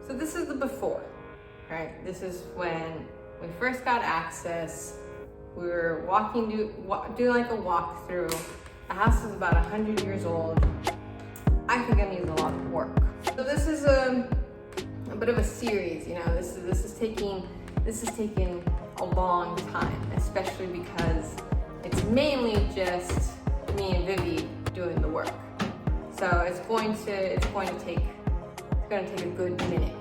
So this is the before, right? This is when we first got access. We were doing like a walkthrough. The house is about 100 years old. I think it needs a lot of work. So this is a bit of a series, you know. This is taking a long time, especially because it's mainly just me and Vivi doing the work. So it's going to take a good minute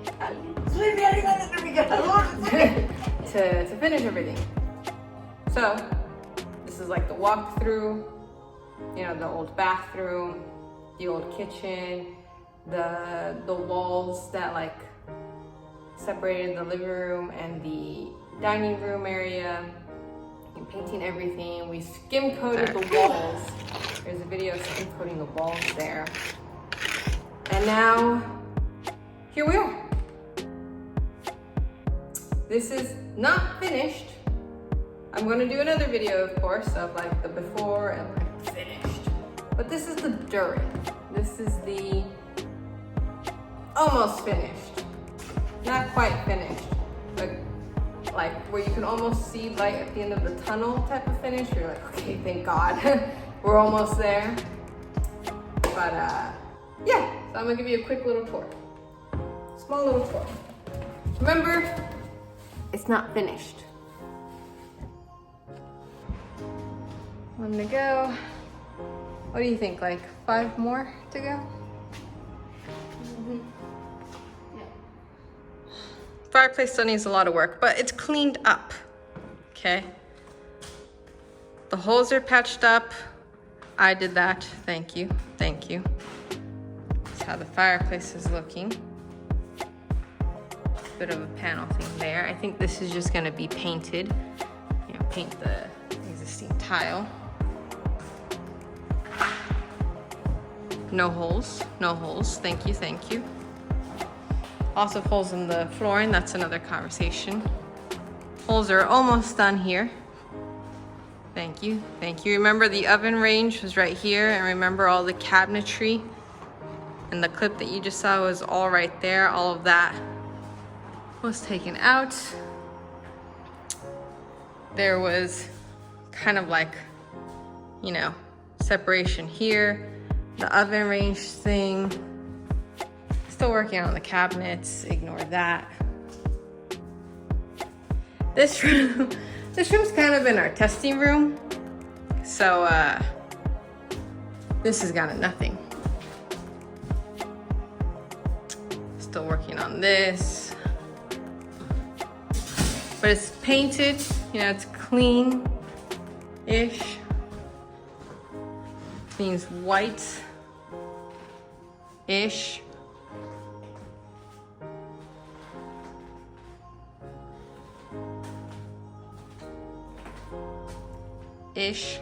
to finish everything. So this is like the walkthrough, you know, the old bathroom, the old kitchen, the walls that like separated the living room and the dining room area, and painting everything. We skim coated the walls. There's a video of skim coating the walls there. And now, here we are. This is not finished. I'm gonna do another video, of course, of like the before and like finished. But this is the during. This is the almost finished. Not quite finished, but like where you can almost see light at the end of the tunnel type of finish. You're like, okay, thank God, we're almost there. But yeah, so I'm gonna give you a quick little tour. Small little tour. Remember, it's not finished. One to go. What do you think, like 5 more to go? Fireplace still needs a lot of work, but it's cleaned up, okay? The holes are patched up. I did that, thank you, thank you. That's how the fireplace is looking. Bit of a panel thing there. I think this is just gonna be painted. You know, paint the existing tile. No holes, no holes, thank you, thank you. Also holes in the flooring, that's another conversation. Holes are almost done here. Thank you, thank you. Remember the oven range was right here, and remember all the cabinetry and the clip that you just saw was all right there. All of that was taken out. There was kind of like, you know, separation here. The oven range thing. Still working on the cabinets, ignore that. This room's kind of in our testing room. So this has gotten nothing. Still working on this. But it's painted, you know, it's clean-ish. Means white-ish. Ish.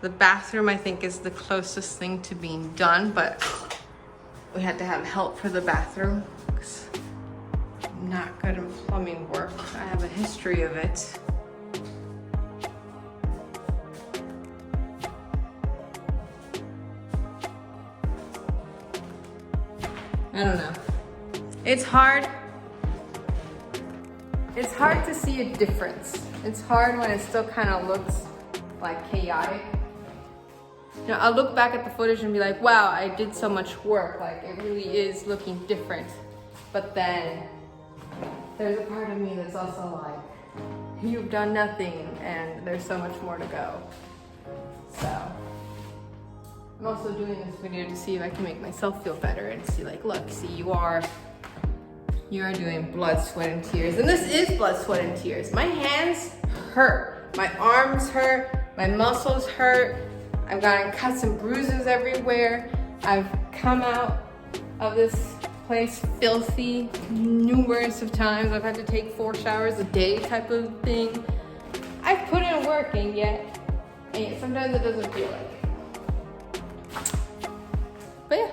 The bathroom, I think, is the closest thing to being done, but we had to have help for the bathroom because I'm not good at plumbing work. I have a history of it. I don't know. It's hard. It's hard to see a difference. It's hard when it still kind of looks like chaotic. You know, I'll look back at the footage and be like, wow, I did so much work. Like, it really is looking different. But then there's a part of me that's also like, you've done nothing and there's so much more to go. So I'm also doing this video to see if I can make myself feel better and see like, look, see, you are doing blood, sweat, and tears. And this is blood, sweat, and tears. My hands hurt. My arms hurt. My muscles hurt. I've gotten cuts and bruises everywhere. I've come out of this place filthy numerous of times. I've had to take 4 showers a day type of thing. I've put in work and yet sometimes it doesn't feel like it. But yeah,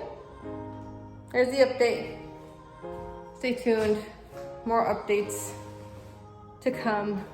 there's the update. Stay tuned, more updates to come.